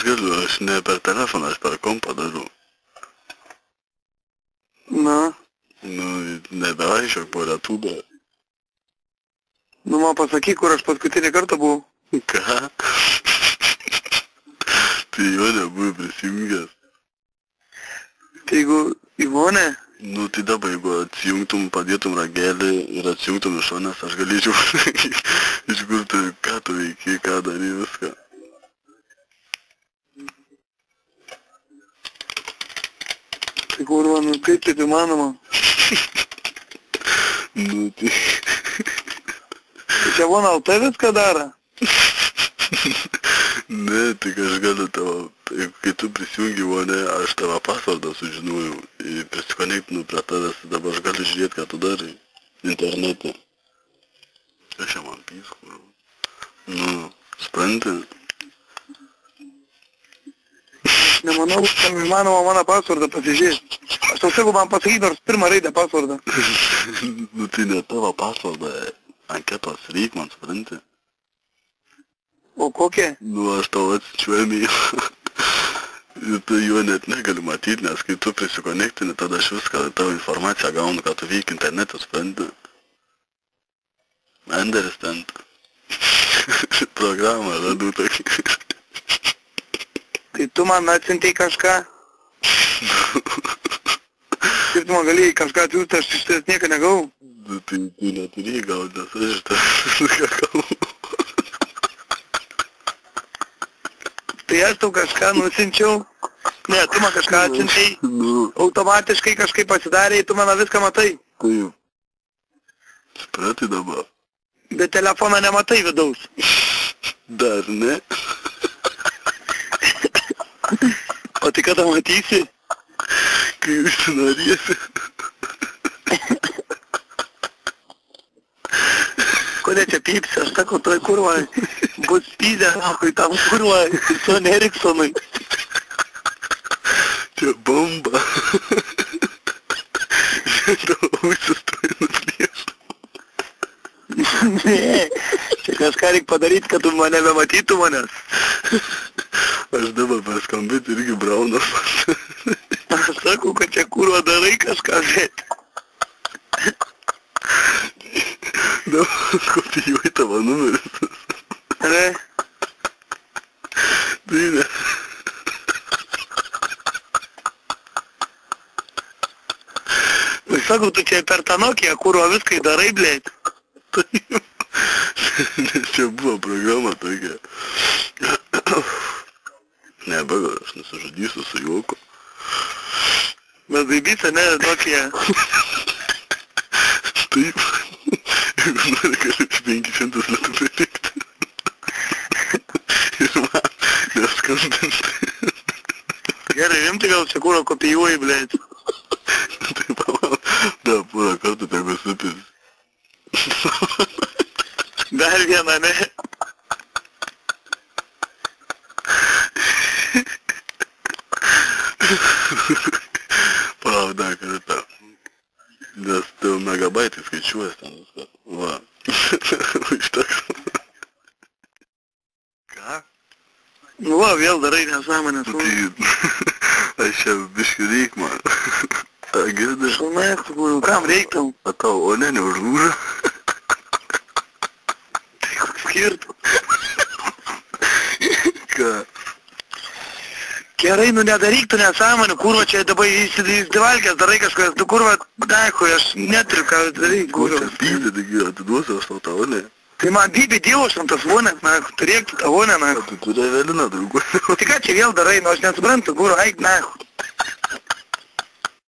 aš galiu, aš ne per telefoną, aš per kompą darau. Na. Nu, nebevaikščiok po lietuvę. Nu, man pasakyk, kur aš paskutinį kartą buvau. Ką? Tai jo nebuvai prisijungęs. Tai jeigu Ivonė, Nu, tai dabar, jeigu atsijungtum, padėtum ragelį ir atsijungtum iš šonės, aš galėčiau iš kur tu, ką tu veiki, ką darai, viską. tai kurva, nu kaip taip įmanoma? Nu, tai... Tai čia Ivona LT viską daro? Ne, tik aš galiu tavo, kai tu prisijungi mane, aš tavo pasvardą sužinojau ir prisikonektinau prie tavęs, dabar aš galiu žiūrėti, ką tu darai internete. Aš čia man pysku. Nu, supranti? Nemanau, kad įmanoma mano pasvardą pasižiūrėti. Aš tau sakau, man pasakyti nors pirmą raidę pasvardą. Nu, tai ne tavo pasvardą, anketos reik, man supranti? O kokia? Nu, aš tau atsičiu emailą. Ir tu jo net negali matyti, nes kai tu prisikonektini, tada aš viską, tavo informaciją gaunu, ką tu veiki internete, supranti. Enderis ten. Programą radau tokį. Tai tu man atsiuntei kažką? Kaip tu man galėjai kažką atsiųsti, aš iš tavęs nieko negavau? Nu, tai tu neturėjai gauti, nes aš iš tavęs viską gavau. Tai aš tau kažką nusinčiau. Ne, tu man kažką atsiuntei. Nu, Automatiškai kažkaip pasidarė, tu mano viską matai. taip. Supratai dabar? Bet telefoną nematai vidaus. Dar ne? O tai kada matysi? Kai užsinorėsi. Kodėl čia pypsi? Aš sakau, toj kurva bus pyzė, kai tam kurva Sony Ericssonui. Čia bomba. Čia tavo ausis toj nuplėšta. Ne, čia kažką reik padaryti, kad tu mane bematytų manęs. Aš dabar per skambutį irgi braunas. Aš sakau, kad čia kurva darai kažką, bet. Dabar kopijuoji tavo numeris. Ne? Tai ne. Sakau, tu čia per tą Nokia, kurva viskai darai, blėt. Taip. Nes čia buvo programa tokia. Ne, bagal, aš nusižudysiu su juoku. Bet baibysė, ne, Nokia. Taip. Jeigu nori, galiu 500 litų pritikti. Ir man neskambinti. Gerai, rimtai gal čia kurva kopijuoji, blėt. Tai pamal, da, porą kartų tegu supis. Dar vieną, ne? Palauk, dar kartą. Nes tau megabaitai skaičiuojas ten viską. Va. Užteks. Ką? Nu va, vėl darai nesąmonės. Tai, aš čia biškį reik man. A, girdi? Šalmės, kam reiktam? A tau, o ne, neužlūža? Tai koks skirtum? Ką? Gerai, nu nedaryk tu nesąmonių, kurva čia dabar įsidivalkęs, darai kažkas, tu kurva, daikui, aš neturiu ką daryk, Ko kurva. čia pyzdė, taigi atiduosiu aš tau tą vonę. Tai man bybė dievos ant tas vonės, na, turėk tu tą vonę, na. Tu turi Eveliną, draugu. Tai ką čia vėl darai, nu aš nesuprantu, kurva, eik, na.